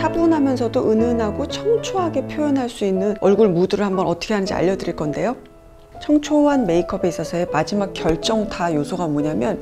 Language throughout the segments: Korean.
차분하면서도 은은하고 청초하게 표현할 수 있는 얼굴 무드를 한번 어떻게 하는지 알려드릴 건데요. 청초한 메이크업에 있어서의 마지막 결정타 요소가 뭐냐면,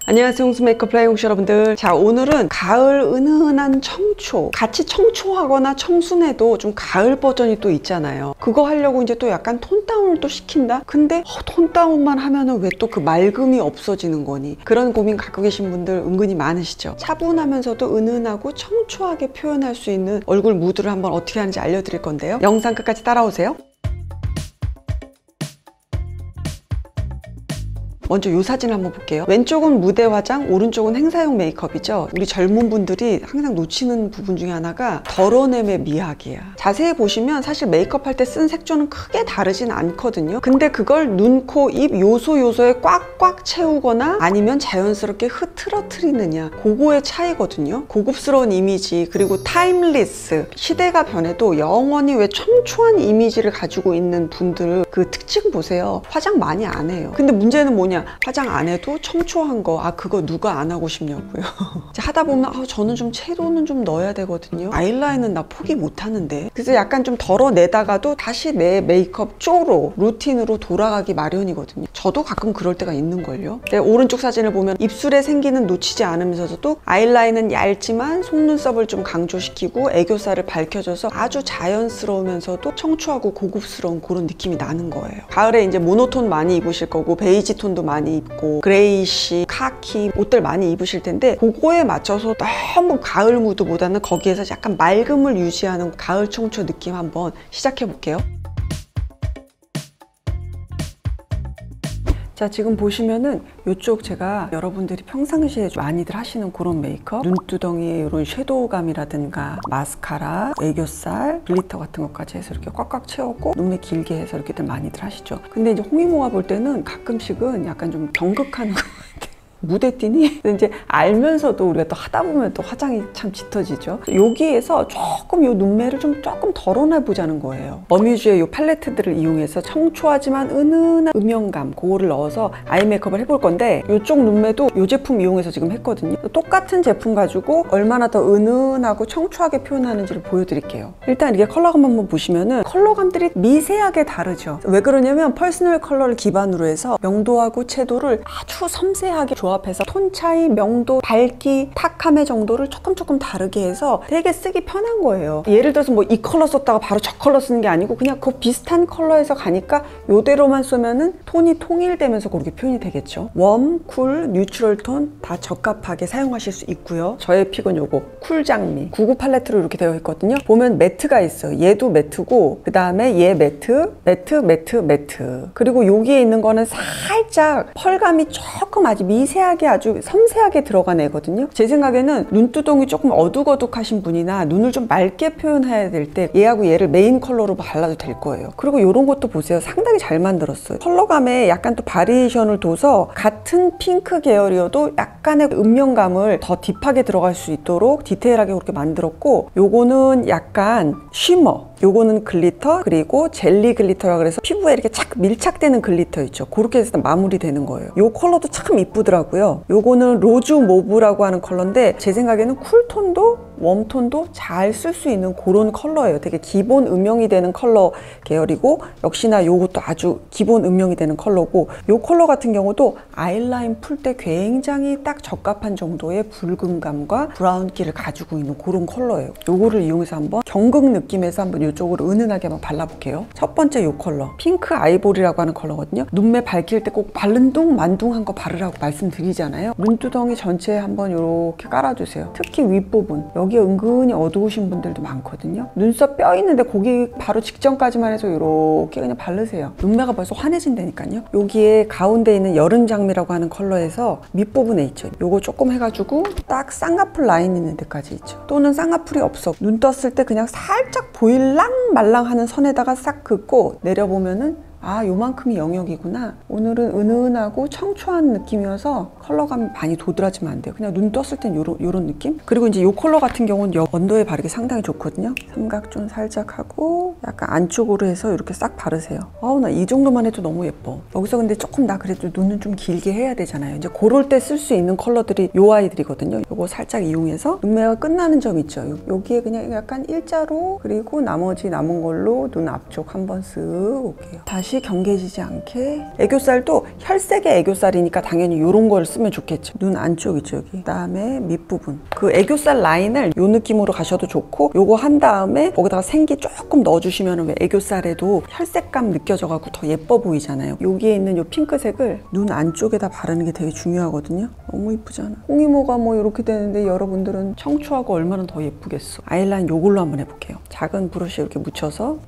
안녕하세요, 홍수 메이크업 플라이 홍시 여러분들. 자, 오늘은 가을 은은한 청초, 같이 청초하거나 청순해도 좀 가을 버전이 또 있잖아요. 그거 하려고 이제 또 약간 톤 다운을 또 시킨다? 근데 톤 다운만 하면은 왜 또 그 맑음이 없어지는 거니? 그런 고민 갖고 계신 분들 은근히 많으시죠? 차분하면서도 은은하고 청초하게 표현할 수 있는 얼굴 무드를 한번 어떻게 하는지 알려드릴 건데요. 영상 끝까지 따라오세요. 먼저 이 사진을 한번 볼게요. 왼쪽은 무대 화장, 오른쪽은 행사용 메이크업이죠. 우리 젊은 분들이 항상 놓치는 부분 중에 하나가 덜어냄의 미학이야. 자세히 보시면 사실 메이크업 할 때 쓴 색조는 크게 다르진 않거든요. 근데 그걸 눈, 코, 입 요소에 꽉꽉 채우거나 아니면 자연스럽게 흐트러트리느냐, 그거의 차이거든요. 고급스러운 이미지, 그리고 타임리스, 시대가 변해도 영원히 왜 청초한 이미지를 가지고 있는 분들 그 특징 보세요. 화장 많이 안 해요. 근데 문제는 뭐냐, 화장 안 해도 청초한 거, 그거 누가 안 하고 싶냐고요. 하다 보면 저는 좀 채도는 좀 넣어야 되거든요. 아이라인은 나 포기 못 하는데. 그래서 약간 좀 덜어내다가도 다시 내 메이크업 쪼로 루틴으로 돌아가기 마련이거든요. 저도 가끔 그럴 때가 있는걸요. 오른쪽 사진을 보면 입술에 생기는 놓치지 않으면서도 아이라인은 얇지만 속눈썹을 좀 강조시키고 애교살을 밝혀줘서 아주 자연스러우면서도 청초하고 고급스러운 그런 느낌이 나는 거예요. 가을에 이제 모노톤 많이 입으실 거고, 베이지 톤도 많이 입고, 그레이시, 카키 옷들 많이 입으실 텐데, 그거에 맞춰서 너무 가을 무드보다는 거기에서 약간 맑음을 유지하는 가을 청초 느낌 한번 시작해 볼게요. 자, 지금 보시면은 이쪽 제가 여러분들이 평상시에 많이들 하시는 그런 메이크업, 눈두덩이에 이런 섀도우감이라든가 마스카라, 애교살, 글리터 같은 것까지 해서 이렇게 꽉꽉 채웠고 눈매 길게 해서 이렇게들 많이들 하시죠. 근데 이제 홍이모가 볼 때는 가끔씩은 약간 좀 경극하는 것 같아요. 무대 뛰니? 이제 알면서도 우리가 또 하다 보면 또 화장이 참 짙어지죠. 여기에서 조금 이 눈매를 조금 덜어내 보자는 거예요. 어뮤즈의 이 팔레트들을 이용해서 청초하지만 은은한 음영감, 그거를 넣어서 아이 메이크업을 해볼 건데, 이쪽 눈매도 이 제품 이용해서 지금 했거든요. 똑같은 제품 가지고 얼마나 더 은은하고 청초하게 표현하는지를 보여드릴게요. 일단 이게 컬러감 한번 보시면은 컬러감들이 미세하게 다르죠. 왜 그러냐면 퍼스널 컬러를 기반으로 해서 명도하고 채도를 아주 섬세하게 조합해서 톤 차이, 명도, 밝기, 탁함의 정도를 조금 다르게 해서 되게 쓰기 편한 거예요. 예를 들어서 뭐 이 컬러 썼다가 바로 저 컬러 쓰는 게 아니고 그냥 그 비슷한 컬러에서 가니까 요대로만 쓰면은 톤이 통일되면서 그렇게 표현이 되겠죠. 웜, 쿨, 뉴트럴 톤 다 적합하게 사용하실 수 있고요. 저의 픽은 요거 쿨 장미 99 팔레트로 이렇게 되어 있거든요. 보면 매트가 있어요. 얘도 매트고, 그 다음에 얘 매트, 그리고 여기에 있는 거는 살짝 펄감이 조금 아주 미세하게 아주 섬세하게 들어간 애거든요. 제 생각에는 눈두덩이 조금 어둑어둑하신 분이나 눈을 좀 맑게 표현해야 될 때 얘하고 얘를 메인 컬러로 발라도 될 거예요. 그리고 이런 것도 보세요. 상당히 잘 만들었어요. 컬러감에 약간 또 바리에이션을 둬서 같은 핑크 계열이어도 약간의 음영감을 더 딥하게 들어갈 수 있도록 디테일하게 그렇게 만들었고, 요거는 약간 쉬머, 요거는 글리터, 그리고 젤리 글리터라 그래서 피부에 이렇게 착 밀착되는 글리터 있죠. 그렇게 해서 마무리되는 거예요. 요 컬러도 참 이쁘더라고요. 요거는 로즈 모브라고 하는 컬러인데, 제 생각에는 쿨톤도 웜톤도 잘 쓸 수 있는 그런 컬러예요. 되게 기본 음영이 되는 컬러 계열이고, 역시나 요것도 아주 기본 음영이 되는 컬러고, 요 컬러 같은 경우도 아이라인 풀 때 굉장히 딱 적합한 정도의 붉은감과 브라운기를 가지고 있는 그런 컬러예요. 요거를 이용해서 한번 경극 느낌에서 한번 이쪽으로 은은하게 한번 발라볼게요. 첫 번째 요 컬러 핑크 아이보리라고 하는 컬러거든요. 눈매 밝힐 때 꼭 만둥한 거 바르라고 말씀드리잖아요. 눈두덩이 전체에 한번 이렇게 깔아주세요. 특히 윗부분 여기 은근히 어두우신 분들도 많거든요. 눈썹 뼈 있는데 거기 바로 직전까지만 해서 이렇게 그냥 바르세요. 눈매가 벌써 환해진다니까요. 여기에 가운데 있는 여름 장미라고 하는 컬러에서 밑부분에 있죠. 요거 조금 해가지고 딱 쌍꺼풀 라인 있는 데까지 있죠. 또는 쌍꺼풀이 없어 눈 떴을 때 그냥 살짝 보일랑 말랑 하는 선에다가 싹 긋고 내려보면은 아, 요만큼이 영역이구나. 오늘은 은은하고 청초한 느낌이어서 컬러감이 많이 도드라지면 안 돼요. 그냥 눈 떴을 땐 요런 느낌? 그리고 이제 이 컬러 같은 경우는 언더에 바르기 상당히 좋거든요. 삼각존 살짝 하고 약간 안쪽으로 해서 이렇게 싹 바르세요. 아우, 나 이 정도만 해도 너무 예뻐. 여기서 근데 조금 나 그래도 눈은 좀 길게 해야 되잖아요. 이제 그럴 때 쓸 수 있는 컬러들이 요 아이들이거든요. 요거 살짝 이용해서 눈매가 끝나는 점 있죠. 여기에 그냥 약간 일자로, 그리고 나머지 남은 걸로 눈 앞쪽 한번 쓱 올게요. 다시 경계지지 않게. 애교살도 혈색의 애교살이니까 당연히 요런 걸 쓰면 좋겠죠. 눈 안쪽 있죠, 여기. 그다음에 밑부분. 그 애교살 라인을 요 느낌으로 가셔도 좋고, 요거 한 다음에 거기다가 생기 조금 넣어주시면 왜 애교살에도 혈색감 느껴져가지고 더 예뻐 보이잖아요. 여기에 있는 요 핑크색을 눈 안쪽에다 바르는 게 되게 중요하거든요. 너무 이쁘잖아. 홍이모가 뭐 이렇게 되는데 여러분들은 청초하고 얼마나 더 예쁘겠어. 아이라인 요걸로 한번 해볼게요. 작은 브러쉬 이렇게 묻혀서.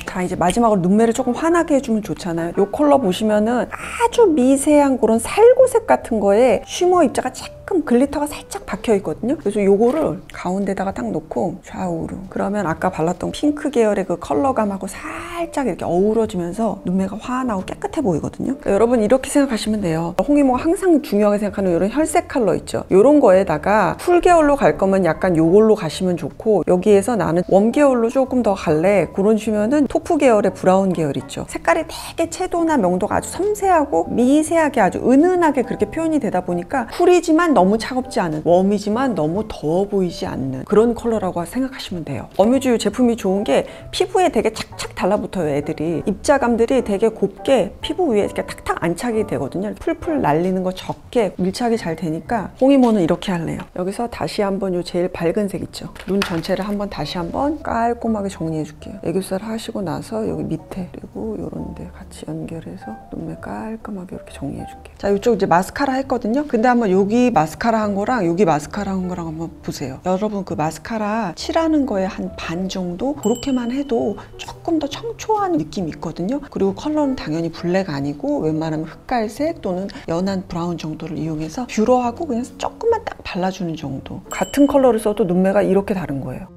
자, 이제 마지막으로 눈매를 조금 환하게 해주면 좋잖아요. 이 컬러 보시면은 아주 미세한 그런 살구색 같은 거에 쉬머 입자가 조금 글리터가 살짝 박혀 있거든요. 그래서 요거를 가운데다가 딱 놓고 좌우로, 그러면 아까 발랐던 핑크 계열의 그 컬러감하고 살짝 이렇게 어우러지면서 눈매가 환하고 깨끗해 보이거든요. 그러니까 여러분 이렇게 생각하시면 돼요. 홍이모가 항상 중요하게 생각하는 이런 혈색 컬러 있죠. 요런 거에다가 쿨 계열로 갈 거면 약간 요걸로 가시면 좋고, 여기에서 나는 웜 계열로 조금 더 갈래 그러시면은 토프 계열의 브라운 계열 있죠. 색깔이 되게 채도나 명도가 아주 섬세하고 미세하게 아주 은은하게 그렇게 표현이 되다 보니까 쿨이지만 너무 차갑지 않은, 웜이지만 너무 더워 보이지 않는 그런 컬러라고 생각하시면 돼요. 어뮤즈 제품이 좋은 게 피부에 되게 착착 달라붙어요. 애들이 입자감들이 되게 곱게 피부 위에 이렇게 탁탁 안착이 되거든요. 풀풀 날리는 거 적게 밀착이 잘 되니까 홍이모는 이렇게 할래요. 여기서 다시 한번 요 제일 밝은 색 있죠. 눈 전체를 한번 다시 한번 깔끔하게 정리해 줄게요. 애교살 하시고 나서 여기 밑에 그리고 요런 데 같이 연결해서 눈매 깔끔하게 이렇게 정리해 줄게요. 자, 이쪽 이제 마스카라 했거든요. 근데 한번 여기 마스카라 한 거랑 여기 마스카라 한 거랑 한번 보세요. 여러분 그 마스카라 칠하는 거에 한 반 정도 그렇게만 해도 조금 더 청초한 느낌이 있거든요. 그리고 컬러는 당연히 블랙 아니고 웬만하면 흑갈색 또는 연한 브라운 정도를 이용해서 뷰러하고 그냥 조금만 딱 발라주는 정도. 같은 컬러를 써도 눈매가 이렇게 다른 거예요.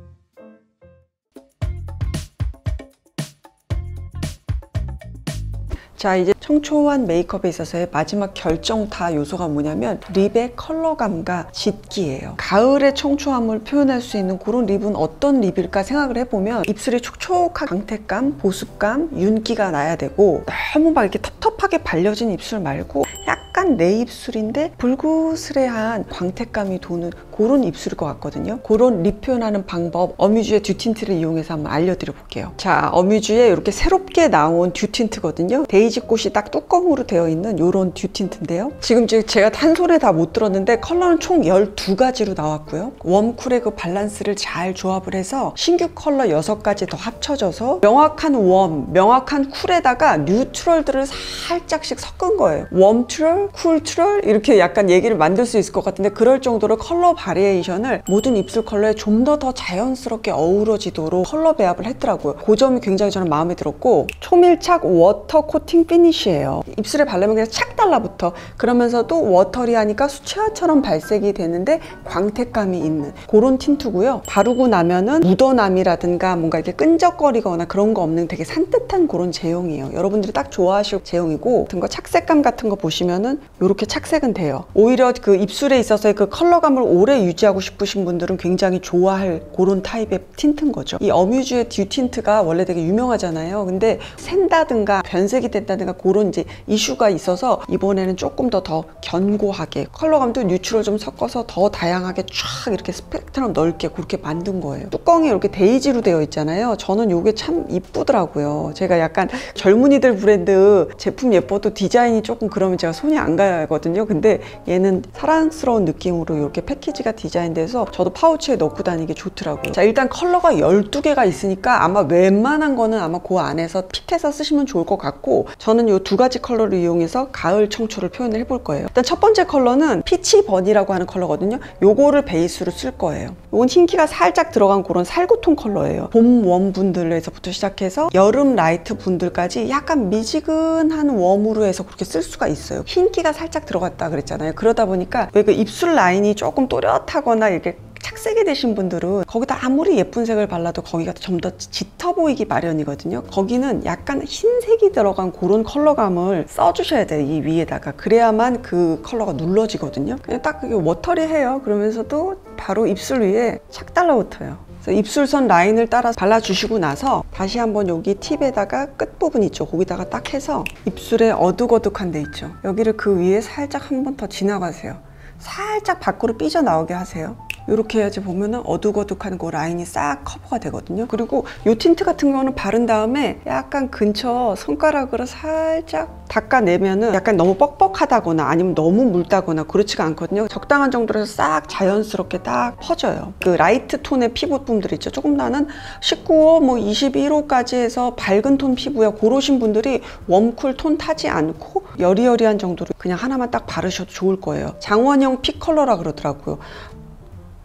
자, 이제 청초한 메이크업에 있어서의 마지막 결정타 요소가 뭐냐면 립의 컬러감과 짙기예요. 가을의 청초함을 표현할 수 있는 그런 립은 어떤 립일까 생각을 해보면 입술에 촉촉한 광택감, 보습감, 윤기가 나야 되고, 너무 막 이렇게 텁텁하게 발려진 입술 말고 약간 내 입술인데 불그스레한 광택감이 도는 그런 입술일 것 같거든요. 그런 립 표현하는 방법 어뮤즈의 듀틴트를 이용해서 한번 알려드려 볼게요. 자, 어뮤즈에 이렇게 새롭게 나온 듀틴트거든요. 데이지 꽃이 딱 뚜껑으로 되어 있는 이런 듀틴트인데요. 지금 제가 한 손에 다 못 들었는데 컬러는 총 12가지로 나왔고요. 웜쿨의 그 밸런스를 잘 조합을 해서 신규 컬러 6가지 더 합쳐져서 명확한 웜, 명확한 쿨에다가 뉴트럴들을 살짝씩 섞은 거예요. 웜트럴, 쿨트럴 이렇게 약간 얘기를 만들 수 있을 것 같은데, 그럴 정도로 컬러 바리에이션을 모든 입술 컬러에 좀 더 자연스럽게 어우러지도록 컬러 배합을 했더라고요. 그 점이 굉장히 저는 마음에 들었고, 초밀착 워터 코팅 피니쉬예요. 입술에 바르면 그냥 착 달라붙어. 그러면서도 워터리하니까 수채화처럼 발색이 되는데 광택감이 있는 그런 틴트고요. 바르고 나면은 묻어남이라든가 뭔가 이렇게 끈적거리거나 그런 거 없는 되게 산뜻한 그런 제형이에요. 여러분들이 딱 좋아하실 제형이고, 같은 거 착색감 같은 거 보시면은 이렇게 착색은 돼요. 오히려 그 입술에 있어서의 그 컬러감을 오래 유지하고 싶으신 분들은 굉장히 좋아할 그런 타입의 틴트인 거죠. 이 어뮤즈의 듀틴트가 원래 되게 유명하잖아요. 근데 샌다든가 변색이 됐다든가 그런 이제 이슈가 있어서 이번에는 조금 더 견고하게 컬러감도 뉴트럴 좀 섞어서 더 다양하게 쫙 이렇게 스펙트럼 넓게 그렇게 만든 거예요. 뚜껑이 이렇게 데이지로 되어 있잖아요. 저는 이게 참 이쁘더라고요. 제가 약간 젊은이들 브랜드 제품 예뻐도 디자인이 조금 그러면 제가 손이 안 가거든요. 근데 얘는 사랑스러운 느낌으로 이렇게 패키지가 디자인돼서 저도 파우치에 넣고 다니기 좋더라고요. 자, 일단 컬러가 12개가 있으니까 아마 웬만한 거는 아마 그 안에서 픽해서 쓰시면 좋을 것 같고, 저는 이 2가지 컬러를 이용해서 가을 청초를 표현을 해볼 거예요. 일단 첫 번째 컬러는 피치 버니라고 하는 컬러거든요. 요거를 베이스로 쓸 거예요. 이건 흰기가 살짝 들어간 그런 살구톤 컬러예요. 봄 웜 분들에서부터 시작해서 여름 라이트 분들까지 약간 미지근한 웜으로 해서 그렇게 쓸 수가 있어요. 흰기가 살짝 들어갔다 그랬잖아요. 그러다 보니까 왜 그 입술 라인이 조금 또렷하거나 이렇게 착색 빡세게 되신 분들은 거기다 아무리 예쁜 색을 발라도 거기가 좀 더 짙어 보이기 마련이거든요. 거기는 약간 흰색이 들어간 그런 컬러감을 써주셔야 돼요. 이 위에다가. 그래야만 그 컬러가 눌러지거든요. 그냥 딱 워터리해요. 그러면서도 바로 입술 위에 착 달라붙어요. 입술선 라인을 따라 발라주시고 나서 다시 한번 여기 팁에다가 끝부분 있죠. 거기다가 딱 해서 입술에 어둑어둑한 데 있죠. 여기를 그 위에 살짝 한 번 더 지나가세요. 살짝 밖으로 삐져나오게 하세요. 이렇게 해야지 보면은 어둑어둑한 그 라인이 싹 커버가 되거든요. 그리고 이 틴트 같은 경우는 바른 다음에 약간 근처 손가락으로 살짝 닦아내면은 약간 너무 뻑뻑하다거나 아니면 너무 묽다거나 그렇지가 않거든요. 적당한 정도로 해서 싹 자연스럽게 딱 퍼져요. 그 라이트 톤의 피부분들 있죠. 조금 나는 19호, 뭐 21호까지 해서 밝은 톤 피부야. 고르신 분들이 웜쿨 톤 타지 않고 여리여리한 정도로 그냥 하나만 딱 바르셔도 좋을 거예요. 장원영 픽 컬러라 그러더라고요.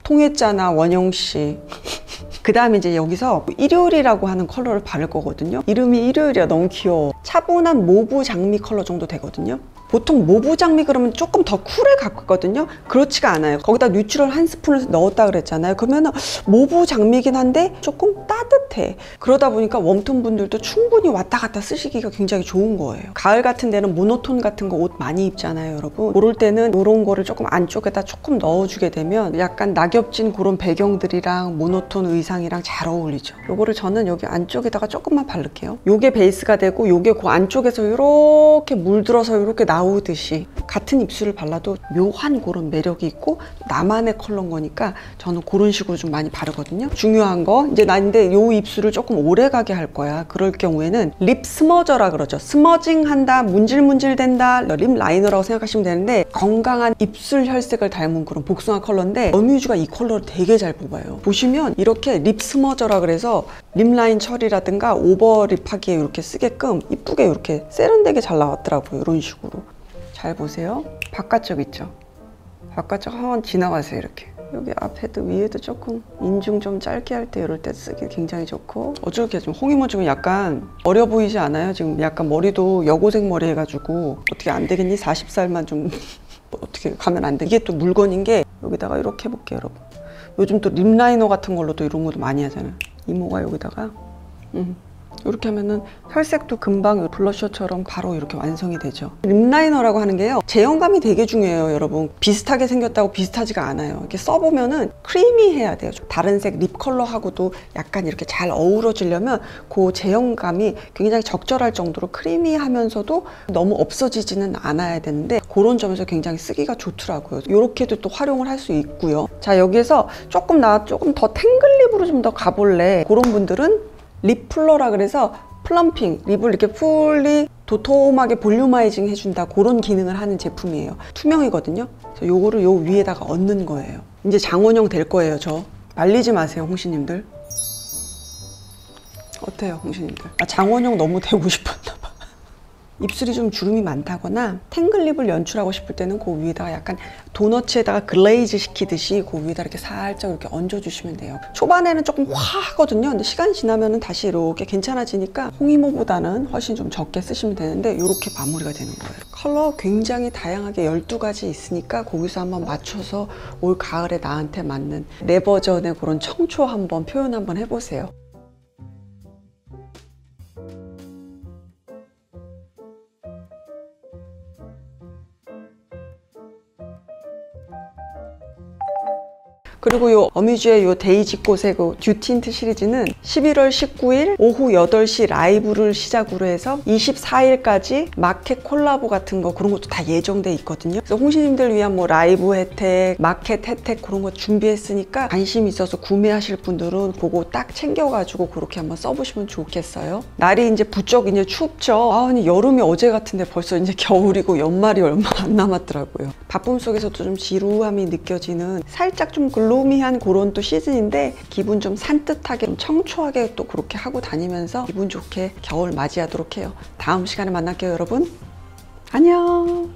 통했잖아, 원영씨. 그 다음에 이제 여기서 일요일이라고 하는 컬러를 바를 거거든요. 이름이 일요일이야. 너무 귀여워. 차분한 모브 장미 컬러 정도 되거든요. 보통 모브 장미 그러면 조금 더 쿨에 가깝거든요. 그렇지가 않아요. 거기다 뉴트럴 한 스푼을 넣었다 그랬잖아요. 그러면 모브 장미긴 한데 조금 따뜻해. 그러다 보니까 웜톤 분들도 충분히 왔다 갔다 쓰시기가 굉장히 좋은 거예요. 가을 같은 데는 모노톤 같은 거 옷 많이 입잖아요, 여러분. 그럴 때는 이런 거를 조금 안쪽에다 조금 넣어주게 되면 약간 낙엽진 그런 배경들이랑 모노톤 의상이랑 잘 어울리죠. 요거를 저는 여기 안쪽에다가 조금만 바를게요. 요게 베이스가 되고 요게 그 안쪽에서 이렇게 물들어서 이렇게 나오듯이 같은 입술을 발라도 묘한 그런 매력이 있고 나만의 컬러인 거니까 저는 그런 식으로 좀 많이 바르거든요. 중요한 거 이제 나 근데 요 입술을 조금 오래 가게 할 거야. 그럴 경우에는 립 스머저라 그러죠. 스머징 한다, 문질문질 된다, 립 라이너라고 생각하시면 되는데 건강한 입술 혈색을 닮은 그런 복숭아 컬러인데 어뮤즈가 이 컬러를 되게 잘 뽑아요. 보시면 이렇게 립 스머저라 그래서 립 라인 처리라든가 오버립 하기에 이렇게 쓰게끔 이쁘게 이렇게 세련되게 잘 나왔더라고요. 이런 식으로. 잘 보세요. 바깥쪽 있죠? 바깥쪽 한번 지나가세요. 이렇게. 여기 앞에도 위에도 조금 인중 좀 짧게 할 때 이럴 때 쓰기 굉장히 좋고 어저께 좀 홍이모 지금 약간 어려 보이지 않아요? 지금 약간 머리도 여고생 머리 해가지고 어떻게 안 되겠니? 40살만 좀 어떻게 가면 안 돼. 이게 또 물건인 게 여기다가 이렇게 해볼게요, 여러분. 요즘 또 립 라이너 같은 걸로도 이런 것도 많이 하잖아요. 이모가 여기다가 이렇게 하면은 혈색도 금방 블러셔처럼 바로 이렇게 완성이 되죠. 립 라이너라고 하는 게요, 제형감이 되게 중요해요, 여러분. 비슷하게 생겼다고 비슷하지가 않아요. 이렇게 써보면은 크리미해야 돼요. 다른 색 립 컬러하고도 약간 이렇게 잘 어우러지려면 그 제형감이 굉장히 적절할 정도로 크리미하면서도 너무 없어지지는 않아야 되는데 그런 점에서 굉장히 쓰기가 좋더라고요. 이렇게도 또 활용을 할 수 있고요. 자, 여기에서 조금 더 탱글립으로 좀 더 가볼래 그런 분들은 립 풀러라 그래서 플럼핑, 립을 이렇게 풀리 도톰하게 볼륨아이징 해준다 그런 기능을 하는 제품이에요. 투명이거든요. 그래서 요거를 요 위에다가 얹는 거예요. 이제 장원영 될 거예요. 저 말리지 마세요, 홍시님들. 어때요, 홍시님들? 아, 장원영 너무 되고 싶었나 봐. 입술이 좀 주름이 많다거나 탱글립을 연출하고 싶을 때는 그 위에다가 약간 도너츠에다가 글레이즈 시키듯이 그 위에다 이렇게 살짝 이렇게 얹어주시면 돼요. 초반에는 조금 화하거든요. 근데 시간이 지나면 다시 이렇게 괜찮아지니까 홍이모보다는 훨씬 좀 적게 쓰시면 되는데 이렇게 마무리가 되는 거예요. 컬러 굉장히 다양하게 12가지 있으니까 거기서 한번 맞춰서 올 가을에 나한테 맞는 내 버전의 그런 청초 한번 표현 한번 해보세요. 그리고 요 어뮤즈의 요 데이지꽃의 그 듀틴트 시리즈는 11월 19일 오후 8시 라이브를 시작으로 해서 24일까지 마켓 콜라보 같은 거 그런 것도 다 예정돼 있거든요. 그래서 홍시님들 위한 뭐 라이브 혜택, 마켓 혜택 그런 거 준비했으니까 관심 있어서 구매하실 분들은 그거 딱 챙겨가지고 그렇게 한번 써보시면 좋겠어요. 날이 이제 부쩍 이제 춥죠. 아니 여름이 어제 같은데 벌써 이제 겨울이고 연말이 얼마 안 남았더라고요. 바쁨 속에서도 좀 지루함이 느껴지는 살짝 좀 글로미한 그런 또 시즌인데 기분 좀 산뜻하게 좀 청초하게 또 그렇게 하고 다니면서 기분 좋게 겨울 맞이하도록 해요. 다음 시간에 만날게요, 여러분. 안녕.